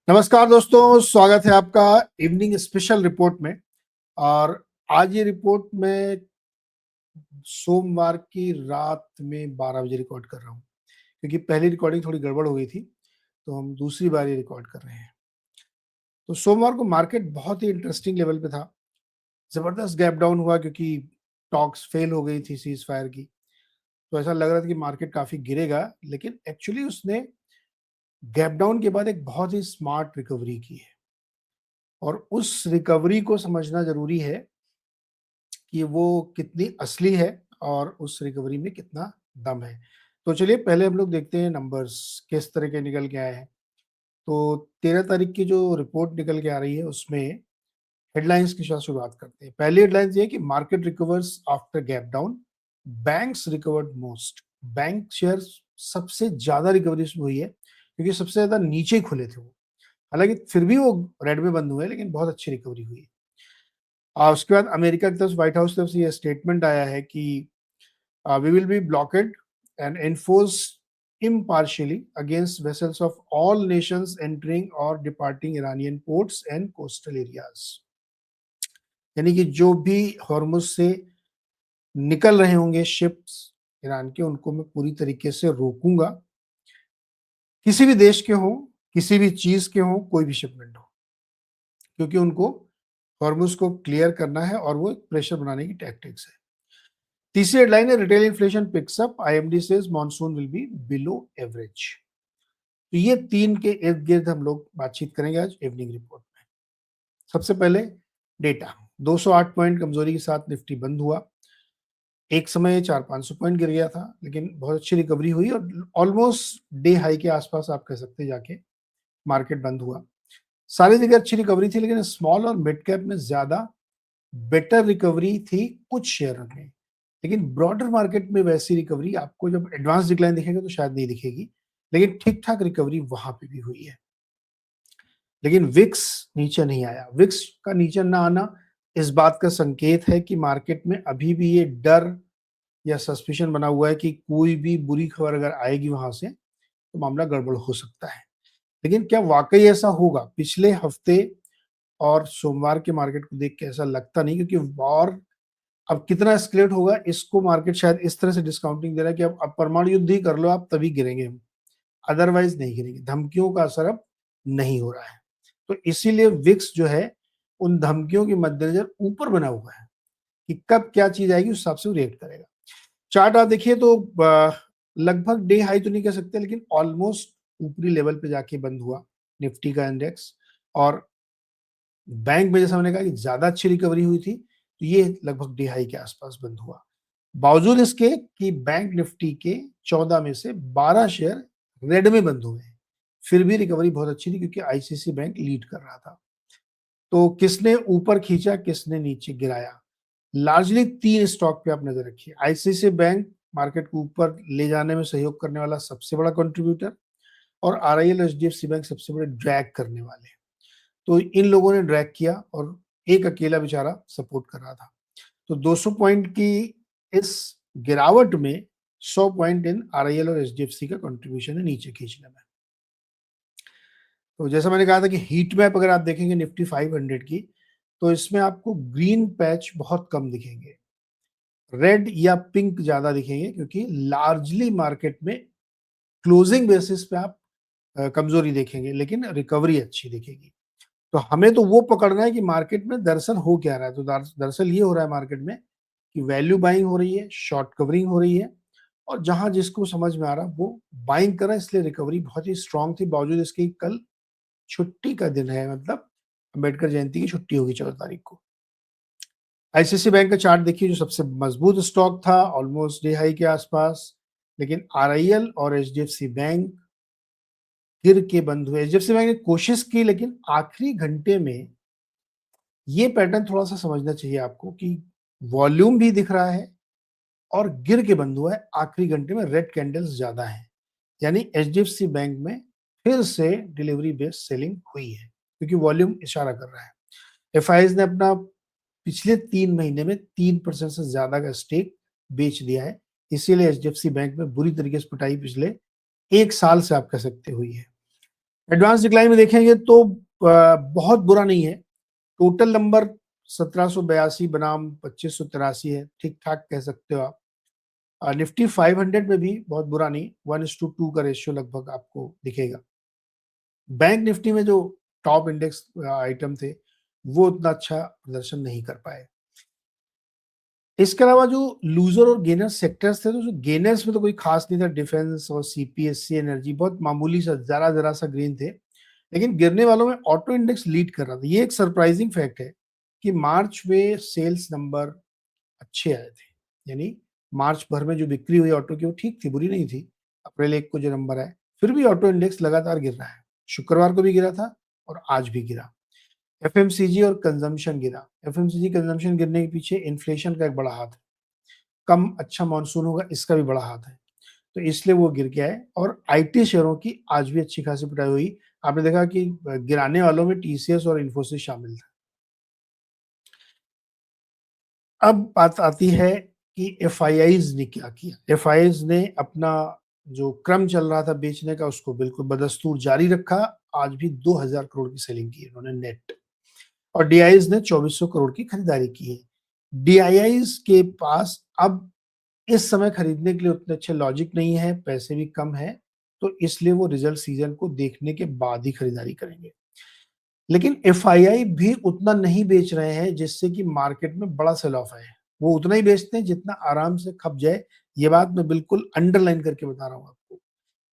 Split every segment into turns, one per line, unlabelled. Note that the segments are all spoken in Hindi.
नमस्कार दोस्तों, स्वागत है आपका इवनिंग स्पेशल रिपोर्ट में। और आज ये रिपोर्ट मैं सोमवार की रात में 12 बजे रिकॉर्ड कर रहा हूँ, क्योंकि पहली रिकॉर्डिंग थोड़ी गड़बड़ हो गई थी, तो हम दूसरी बार ये रिकॉर्ड कर रहे हैं। तो सोमवार को मार्केट बहुत ही इंटरेस्टिंग लेवल पे था। ज़बरदस्त गैप डाउन हुआ क्योंकि टॉक्स फेल हो गई थी सीज़ फायर की। तो ऐसा लग रहा था कि मार्केट काफ़ी गिरेगा, लेकिन एक्चुअली उसने गैप डाउन के बाद एक बहुत ही स्मार्ट रिकवरी की है। और उस रिकवरी को समझना ज़रूरी है कि वो कितनी असली है और उस रिकवरी में कितना दम है। तो चलिए पहले हम लोग देखते हैं नंबर्स किस तरह के निकल के आए हैं। तो 13 तारीख की जो रिपोर्ट निकल के आ रही है उसमें हेडलाइंस के साथ शुरुआत करते हैं। पहली हेडलाइंस ये है कि market recovers after gap down, banks recovered most. Bank shares सबसे ज़्यादा रिकवरी इसमें हुई है क्योंकि सबसे ज़्यादा नीचे ही खुले थे वो। हालाँकि फिर भी वो रेड में बंद हुए, लेकिन बहुत अच्छी रिकवरी हुई है। उसके बाद अमेरिका की तरफ से, व्हाइट हाउस की तरफ से ये स्टेटमेंट आया है कि we will be blockade and enforce impartially against vessels of all nations entering or departing Iranian ports and coastal areas। यानी कि जो भी हॉर्मुज से निकल रहे होंगे शिप्स ईरान के, उनको मैं पूरी तरीके से रोकूंगा। किसी भी देश के हों, किसी भी चीज के हों, कोई भी शिपमेंट हो, क्योंकि उनको हॉर्मुज को क्लियर करना है और वो प्रेशर बनाने की टैक्टिक्स है। तीसरी हेडलाइन है retail inflation picks up, IMD says monsoon will be below average. तो ये तीन के इर्द गिर्द हम लोग बातचीत करेंगे आज इवनिंग रिपोर्ट में। सबसे पहले डेटा। 208 पॉइंट कमजोरी के साथ निफ्टी बंद हुआ। एक समय 400-500 पॉइंट गिर गया था, लेकिन बहुत अच्छी रिकवरी हुई और ऑलमोस्ट डे हाई के आसपास आप कह सकते हैं जाके मार्केट बंद हुआ। सारी जगह अच्छी रिकवरी थी, लेकिन स्मॉल और मिड कैप में ज्यादा बेटर रिकवरी थी कुछ शेयर में। लेकिन ब्रॉडर मार्केट में वैसी रिकवरी आपको जब एडवांस डिक्लाइन दिखेगा तो शायद नहीं दिखेगी, लेकिन ठीक ठाक रिकवरी वहां पे भी हुई है। लेकिन विक्स नीचे नहीं आया। विक्स का नीचे ना आना इस बात का संकेत है कि मार्केट में अभी भी ये डर या सस्पिशन बना हुआ है कि कोई भी बुरी खबर अगर आएगी वहां से तो मामला गड़बड़ हो सकता है। लेकिन क्या वाकई ऐसा होगा? पिछले हफ्ते और सोमवार के मार्केट को देख के ऐसा लगता नहीं, क्योंकि वॉर अब कितना एस्केलेट होगा इसको मार्केट शायद इस तरह से डिस्काउंटिंग दे रहा है कि अब परमाणु युद्ध ही कर लो आप, तभी गिरेंगे हम, अदरवाइज नहीं गिरेंगे। धमकियों का असर अब नहीं हो रहा है। तो इसीलिए विक्स जो है उन धमकियों के मद्देनजर ऊपर बना हुआ है कि कब क्या चीज आएगी उस हिसाब से वो रिएक्ट करेगा। चार्ट आप देखिए तो लगभग डे हाई तो नहीं कह सकते, लेकिन ऑलमोस्ट ऊपरी लेवल पे जाके बंद हुआ निफ्टी का इंडेक्स। और बैंक में जैसा मैंने कहा कि ज्यादा अच्छी रिकवरी हुई थी, तो ये लगभग डे हाई के आसपास बंद हुआ। बावजूद इसके कि बैंक निफ्टी के 14 में से 12 शेयर रेड में बंद हुए हैं, फिर भी रिकवरी बहुत अच्छी थी क्योंकि आईसीसी बैंक लीड कर रहा था। तो किसने ऊपर खींचा, किसने नीचे गिराया? लार्जली तीन स्टॉक पे आप नजर रखिए। आईसीसी बैंक मार्केट को ऊपर ले जाने में सहयोग करने वाला सबसे बड़ा कंट्रीब्यूटर, और आरआईएल एचडीएफसी बैंक सबसे बड़े ड्रैग करने वाले। तो इन लोगों ने ड्रैग किया और एक अकेला बेचारा सपोर्ट कर रहा था। तो 200 पॉइंट की इस गिरावट में 100 पॉइंट इन आरआईएल और एचडीएफसी का कंट्रीब्यूशन है नीचे खींचने में। तो जैसा मैंने कहा था कि हीट मैप अगर आप देखेंगे निफ्टी 500 की, तो इसमें आपको ग्रीन पैच बहुत कम दिखेंगे, रेड या पिंक ज्यादा दिखेंगे, क्योंकि लार्जली मार्केट में क्लोजिंग बेसिस पे आप कमजोरी देखेंगे, लेकिन रिकवरी अच्छी दिखेगी। तो हमें तो वो पकड़ना है कि मार्केट में दरअसल हो क्या रहा है। तो दरअसल ये हो रहा है मार्केट में कि वैल्यू बाइंग हो रही है, शॉर्ट कवरिंग हो रही है, और जहां जिसको समझ में आ रहा है वो बाइंग कर रहा है। इसलिए रिकवरी बहुत ही स्ट्रांग थी, बावजूद इसके कल छुट्टी का दिन है, मतलब अम्बेडकर जयंती की छुट्टी होगी 14 तारीख को। आईसीसी बैंक का चार्ट देखिए, जो सबसे मजबूत स्टॉक था ऑलमोस्ट डे हाई के आसपास, लेकिन आरआईएल और एचडीएफसी बैंक गिर के बंद हुए। एचडीएफसी बैंक ने कोशिश की, लेकिन आखिरी घंटे में ये पैटर्न थोड़ा सा समझना चाहिए आपको कि वॉल्यूम भी दिख रहा है और गिर के बंद हुआ है। आखिरी घंटे में रेड कैंडल्स ज्यादा हैं, यानी एचडीएफसी बैंक में फिर से डिलीवरी बेस्ड सेलिंग हुई है, क्योंकि वॉल्यूम इशारा कर रहा है। एफआईज ने अपना पिछले 3 महीने में 3% से ज्यादा का स्टेक बेच दिया है। इसीलिए एचडीएफसी बैंक में बुरी तरीके से पिटाई पिछले 1 साल से आप कह सकते हुई है। एडवांस डिक्लाइन में देखेंगे तो बहुत बुरा नहीं है। टोटल नंबर 1782 बनाम 2583 है, ठीक ठाक कह सकते हो आप। निफ्टी 500 में भी बहुत बुरा नहीं, 1:2 का रेशियो लगभग आपको दिखेगा। बैंक निफ्टी में जो टॉप इंडेक्स आइटम थे वो उतना अच्छा प्रदर्शन नहीं कर पाए। इसके अलावा जो लूजर और गेनर सेक्टर्स थे, तो जो गेनर्स में तो कोई खास नहीं था, डिफेंस और सीपीएससी एनर्जी बहुत मामूली सा जरा सा ग्रीन थे। लेकिन गिरने वालों में ऑटो इंडेक्स लीड कर रहा था। ये एक सरप्राइजिंग फैक्ट है कि मार्च में सेल्स नंबर अच्छे आए थे, यानी मार्च भर में जो बिक्री हुई ऑटो की वो ठीक थी, बुरी नहीं थी। अप्रैल 1 को जो नंबर आए, फिर भी ऑटो इंडेक्स लगातार गिर रहा है। शुक्रवार को भी गिरा था और आज भी गिरा। एफएमसीजी और कंजम्पशन गिरा। एफएमसीजी कंजम्पशन गिरने के पीछे इन्फ्लेशन का एक बड़ा हाथ है। कम अच्छा मानसून होगा, इसका भी बड़ा हाथ है, तो इसलिए वो गिर गया है। और आईटी शेयरों की आज भी अच्छी खासी पिटाई हुई। आपने देखा कि गिराने वालों में टीसीएस और इन्फोसिस शामिल था। अब बात आती है कि एफआईआईज ने क्या किया। एफआईआईज ने अपना जो क्रम चल रहा था बेचने का, उसको बिल्कुल बदस्तूर जारी रखा। आज भी 2000 करोड़ की सेलिंग की इन्होंने नेट। और डीआईआईज ने 2400 करोड़ की खरीदारी की है। डीआईआईज के पास अब इस समय खरीदने के लिए उतने अच्छे लॉजिक नहीं है, पैसे भी कम है, तो इसलिए वो रिजल्ट सीजन को देखने के बाद ही खरीदारी करेंगे। लेकिन एफआईआई भी उतना नहीं बेच रहे हैं जिससे कि मार्केट में बड़ा सेल ऑफ आए। वो उतना ही बेचते हैं जितना आराम से खप जाए। ये बात मैं बिल्कुल अंडरलाइन करके बता रहा हूँ आपको।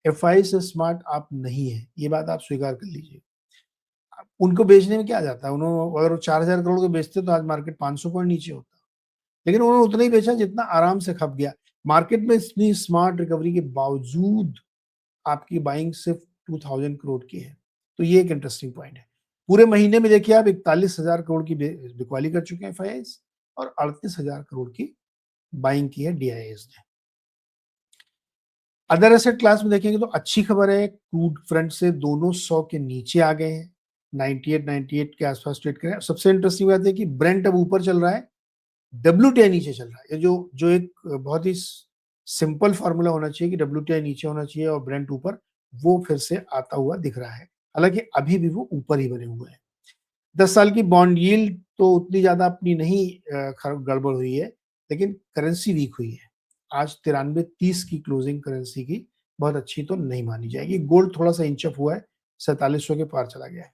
एफआई से स्मार्ट आप नहीं है, ये बात आप स्वीकार कर लीजिए। उनको बेचने में क्या जाता है, उन्होंने अगर वो 4000 करोड़ के बेचते तो आज मार्केट 500 पॉइंट नीचे होता। लेकिन उन्होंने उतना ही बेचा जितना आराम से खप गया। मार्केट में इतनी स्मार्ट रिकवरी के बावजूद आपकी बाइंग सिर्फ 2000 करोड़ की है, तो ये एक इंटरेस्टिंग पॉइंट है। पूरे महीने में देखिए आप 41,000 करोड़ की बिकवाली कर चुके हैं एफआईआईज, और 38,000 करोड़ की बाइंग की है डीआईआईज ने। अदर एसेट क्लास में देखेंगे तो अच्छी खबर है, क्रूड फ्रंट से दोनों 100 के नीचे आ गए हैं, 98 के आसपास ट्रेड कर रहे हैं। सबसे इंटरेस्टिंग बात है कि ब्रेंट अब ऊपर चल रहा है, डब्ल्यूटीआई नीचे चल रहा है। ये जो जो एक बहुत ही सिंपल फार्मूला होना चाहिए कि डब्ल्यूटीआई नीचे होना चाहिए और ब्रेंट ऊपर, वो फिर से आता हुआ दिख रहा है। हालांकि अभी भी वो ऊपर ही बने हुए हैं। 10 साल की बॉन्ड यील्ड तो उतनी ज्यादा अपनी नहीं गड़बड़ हुई है, लेकिन करेंसी वीक हुई है। आज 93.30 की क्लोजिंग करेंसी की बहुत अच्छी तो नहीं मानी जाएगी। गोल्ड थोड़ा सा इंचअप हुआ है, 4700 के पार चला गया है।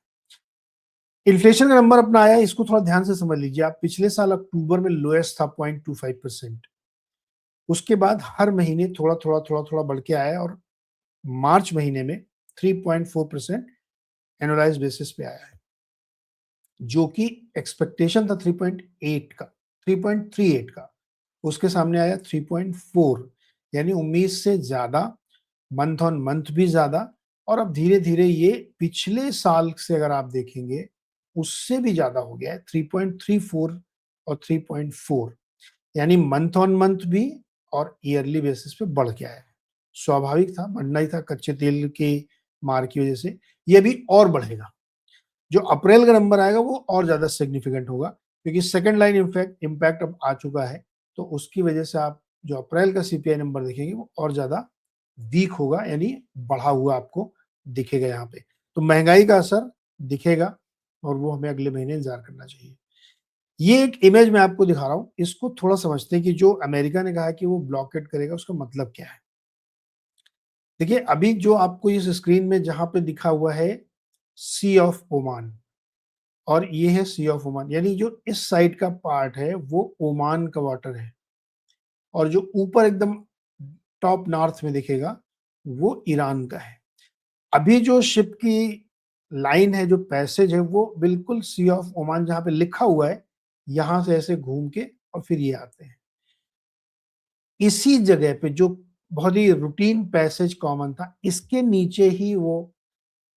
इन्फ्लेशन का नंबर अपना आया, इसको थोड़ा ध्यान से समझ लीजिए आप। पिछले साल अक्टूबर में लोएस्ट था 0.25%। उसके बाद हर महीने थोड़ा बढ़ के आया और मार्च महीने में 3.4% एनुअलाइज बेसिस पे आया है, जो कि एक्सपेक्टेशन था 3.8 का, 3.38 का। उसके सामने आया 3.4, यानी उम्मीद से ज्यादा, मंथ ऑन मंथ भी ज्यादा। और अब धीरे धीरे ये पिछले साल से अगर आप देखेंगे उससे भी ज्यादा हो गया है, 3.34 और 3.4, यानी मंथ ऑन मंथ भी और ईयरली बेसिस पे बढ़ गया है। स्वाभाविक था, बढ़ना ही था, कच्चे तेल की मार की वजह से। ये भी और बढ़ेगा। जो अप्रैल का नंबर आएगा वो और ज्यादा सिग्निफिकेंट होगा, क्योंकि सेकंड लाइन इम्पैक्ट अब आ चुका है। तो उसकी वजह से आप जो अप्रैल का सीपीआई नंबर देखेंगे वो और ज्यादा वीक होगा, यानी बढ़ा हुआ आपको दिखेगा यहाँ पे। तो महंगाई का असर दिखेगा और वो हमें अगले महीने इंतजार करना चाहिए। ये एक इमेज मैं आपको दिखा रहा हूँ, इसको थोड़ा समझते हैं कि जो अमेरिका ने कहा कि वो ब्लॉकेट करेगा उसका मतलब क्या है। देखिए अभी जो आपको इस स्क्रीन में जहां पे दिखा हुआ है सी ऑफ ओमान, और ये है सी ऑफ ओमान, यानी जो इस साइड का पार्ट है वो ओमान का वाटर है, और जो ऊपर एकदम टॉप नॉर्थ में दिखेगा वो ईरान का है। अभी जो शिप की लाइन है, जो पैसेज है, वो बिल्कुल सी ऑफ ओमान जहां पे लिखा हुआ है, यहां से ऐसे घूम के और फिर ये आते हैं। इसी जगह पे जो बहुत ही रूटीन पैसेज कॉमन था, इसके नीचे ही वो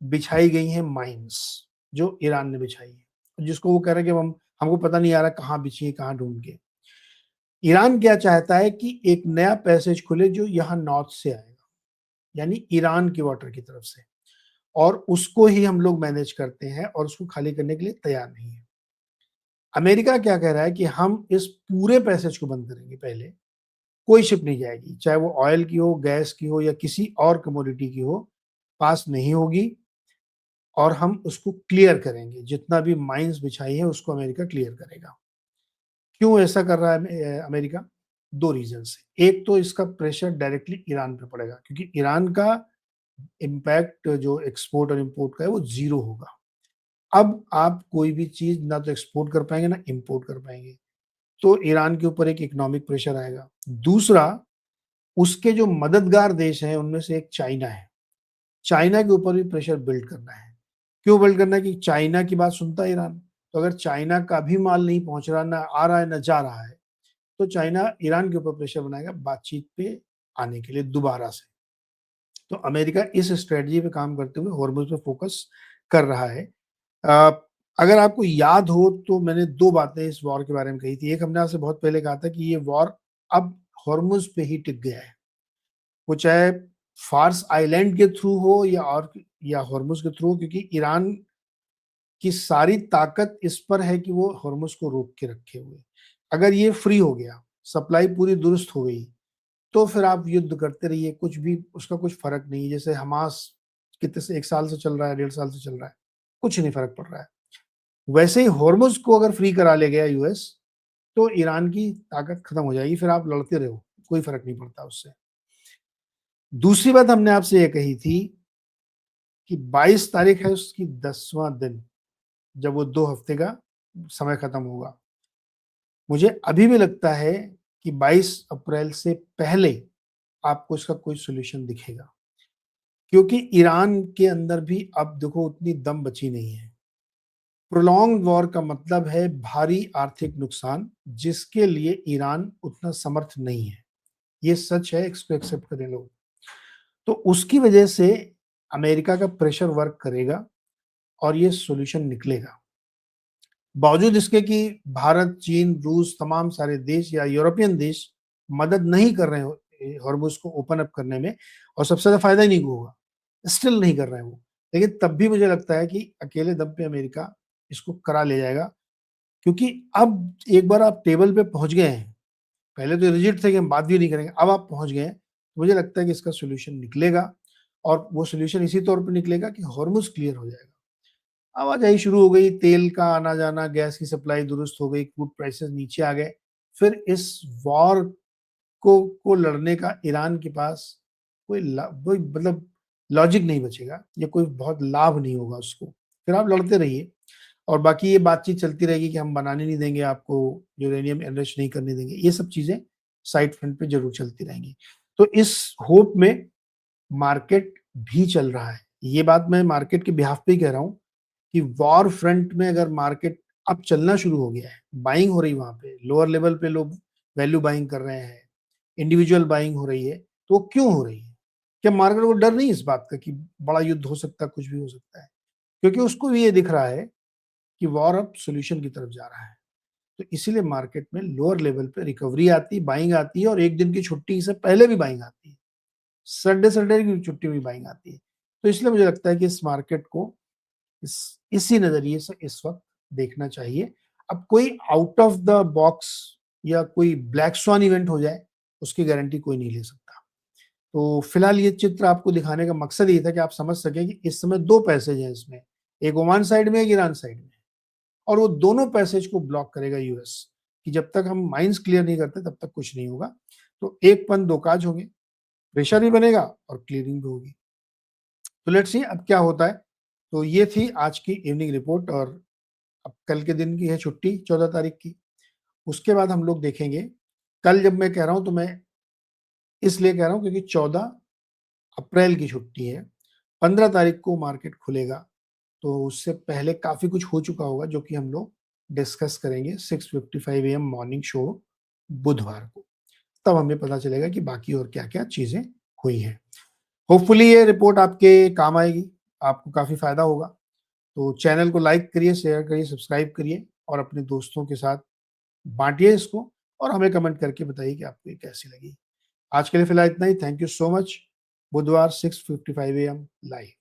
बिछाई गई हैं माइंस, जो ईरान ने बिछाई है, जिसको वो कह रहे हैं कि हम हमको पता नहीं आ रहा कहाँ बिछी है, कहाँ ढूंढ के। ईरान क्या चाहता है कि एक नया पैसेज खुले जो यहाँ नॉर्थ से आएगा, यानी ईरान की वाटर की तरफ से, और उसको ही हम लोग मैनेज करते हैं और उसको खाली करने के लिए तैयार नहीं है। अमेरिका क्या कह रहा है कि हम इस पूरे पैसेज को बंद करेंगे, पहले कोई शिप नहीं जाएगी, चाहे वो ऑयल की हो, गैस की हो या किसी और कमोडिटी की हो, पास नहीं होगी। और हम उसको क्लियर करेंगे, जितना भी माइन्स बिछाई है उसको अमेरिका क्लियर करेगा। क्यों ऐसा कर रहा है अमेरिका? 2 रीज़न से। एक तो इसका प्रेशर डायरेक्टली ईरान पे पड़ेगा, क्योंकि ईरान का इम्पैक्ट जो एक्सपोर्ट और इम्पोर्ट का है वो ज़ीरो होगा। अब आप कोई भी चीज़ ना तो एक्सपोर्ट कर पाएँगे ना इम्पोर्ट कर पाएँगे, तो ईरान के ऊपर एक इकोनॉमिक प्रेशर आएगा। दूसरा, उसके जो मददगार देश हैं उनमें से एक चाइना है। चाइना के ऊपर भी प्रेशर बिल्ड करना है। क्यों बिल्ड करना है? कि चाइना की बात सुनता है ईरान। तो अगर चाइना का भी माल नहीं पहुँच रहा, ना आ रहा है, ना जा रहा है, तो चाइना ईरान के ऊपर प्रेशर बनाएगा बातचीत पे आने के लिए दोबारा से। तो अमेरिका इस स्ट्रैटेजी पे काम करते हुए हॉर्मुज़ पे फोकस कर रहा है। अ, अगर आपको याद हो तो मैंने 2 बातें इस वॉर के बारे में कही थी। एक, हमने आपसे बहुत पहले कहा था कि ये वॉर अब हॉर्मुज़ पे ही टिक गया है। वो चाहे फ़ार्स आइलैंड के थ्रू हो या हॉर्मुज़ के थ्रू हो, क्योंकि ईरान की सारी ताकत इस पर है कि वो हॉर्मुज़ को रोक के रखे हुए। अगर ये फ्री हो गया, सप्लाई पूरी दुरुस्त हो गई, तो फिर आप युद्ध करते रहिए, कुछ भी उसका कुछ फ़र्क नहीं है। जैसे हमास कितने से 1 साल से चल रहा है, 1.5 साल से चल रहा है, कुछ नहीं फ़र्क पड़ रहा है। वैसे ही हॉर्मुज़ को अगर फ्री करा ले गया यूएस, तो ईरान की ताकत खत्म हो जाएगी, फिर आप लड़ते रहो, कोई फ़र्क नहीं पड़ता उससे। दूसरी बात हमने आपसे ये कही थी कि 22 तारीख है उसकी 10वां दिन, जब वो 2 हफ्ते का समय खत्म होगा। मुझे अभी भी लगता है कि 22 अप्रैल से पहले आपको इसका कोई सॉल्यूशन दिखेगा, क्योंकि ईरान के अंदर भी अब देखो उतनी दम बची नहीं है। प्रोलॉन्ग्ड वॉर का मतलब है भारी आर्थिक नुकसान, जिसके लिए ईरान उतना समर्थ नहीं है। ये सच है, इसको एक्सेप्ट करें लोग। तो उसकी वजह से अमेरिका का प्रेशर वर्क करेगा और ये सॉल्यूशन निकलेगा। बावजूद इसके कि भारत, चीन, रूस, तमाम सारे देश या यूरोपियन देश मदद नहीं कर रहे हो हॉर्मुज़ को ओपन अप करने में, और सबसे ज़्यादा फ़ायदा ही नहीं होगा, स्टिल नहीं कर रहे हैं वो। लेकिन तब भी मुझे लगता है कि अकेले दम पे अमेरिका इसको करा ले जाएगा, क्योंकि अब एक बार आप टेबल पे पहुँच गए हैं, पहले तो रिजिड थे कि हम बात भी नहीं करेंगे, अब आप पहुँच गए हैं, तो मुझे लगता है कि इसका सॉल्यूशन निकलेगा, और वो सॉल्यूशन इसी तौर पे निकलेगा कि हॉर्मुज़ क्लियर हो जाएगा। आवाजाही शुरू हो गई, तेल का आना-जाना, गैस की सप्लाई दुरुस्त हो गई, क्रूड प्राइसेज़ नीचे आ गए। फिर इस वॉर को लड़ने का ईरान के पास कोई मतलब लॉजिक नहीं बचेगा, या कोई बहुत लाभ नहीं होगा उसको। फिर आप लड़ते रहिए, और बाकी ये बातचीत चलती रहेगी कि हम बनाने नहीं देंगे आपको, यूरेनियम एनरिच नहीं करने देंगे। ये सब चीज़ें साइड फ्रंट पे ज़रूर चलती रहेंगी। तो इस होप में मार्केट भी चल रहा है। ये बात मैं मार्केट के बिहाफ़ पे ही कह रहा हूँ कि वॉर फ्रंट में अगर मार्केट अब चलना शुरू हो गया है, बाइंग हो रही वहाँ पे, लोअर लेवल पे लोग वैल्यू बाइंग कर रहे हैं, इंडिविजुअल बाइंग हो रही है, तो वो क्यों हो रही है? क्या मार्केट को डर नहीं है इस बात का कि बड़ा युद्ध हो सकता है, कुछ भी हो सकता है? क्योंकि उसको भी ये दिख रहा है कि वॉर अब सॉल्यूशन की तरफ जा रहा है। तो इसीलिए मार्केट में लोअर लेवल पे रिकवरी आती है, बाइंग आती है, और 1 दिन की छुट्टी से पहले भी बाइंग आती है। संडे की छुट्टी में भी बाइंग आती है। तो इसलिए मुझे लगता है कि इस मार्केट को इसी नज़रिए से इस वक़्त देखना चाहिए। अब कोई आउट ऑफ द बॉक्स या कोई ब्लैक स्वान इवेंट हो जाए, उसकी गारंटी कोई नहीं ले सकता। तो फिलहाल ये चित्र आपको दिखाने का मकसद ये था कि आप समझ सकें कि इस समय 2 पैसेज हैं इसमें, एक ओमान साइड में, एक ईरान साइड में, और वो दोनों पैसेज को ब्लॉक करेगा यूएस, कि जब तक हम माइन्स क्लियर नहीं करते तब तक कुछ नहीं होगा। तो एक पंथ दो काज होंगे, प्रेशर भी बनेगा और क्लियरिंग भी होगी। तो लेट्स सी अब क्या होता है। तो ये थी आज की इवनिंग रिपोर्ट, और अब कल के दिन की है छुट्टी 14 तारीख की। उसके बाद हम लोग देखेंगे, कल जब मैं कह रहा हूँ तो मैं इसलिए कह रहा हूँ क्योंकि 14 अप्रैल की छुट्टी है, 15 तारीख को मार्केट खुलेगा, तो उससे पहले काफ़ी कुछ हो चुका होगा जो कि हम लोग डिस्कस करेंगे 6:55 एएम मॉर्निंग शो बुधवार को। तब हमें पता चलेगा कि बाकी और क्या-क्या चीज़ें हुई हैं। होपफुली ये रिपोर्ट आपके काम आएगी, आपको काफ़ी फ़ायदा होगा। तो चैनल को लाइक करिए, शेयर करिए, सब्सक्राइब करिए, और अपने दोस्तों के साथ बाँटिए इसको, और हमें कमेंट करके बताइए कि आपको ये कैसी लगी। आज के लिए फिलहाल इतना ही। Thank you so much. बुधवार 6:55 एएम लाइव।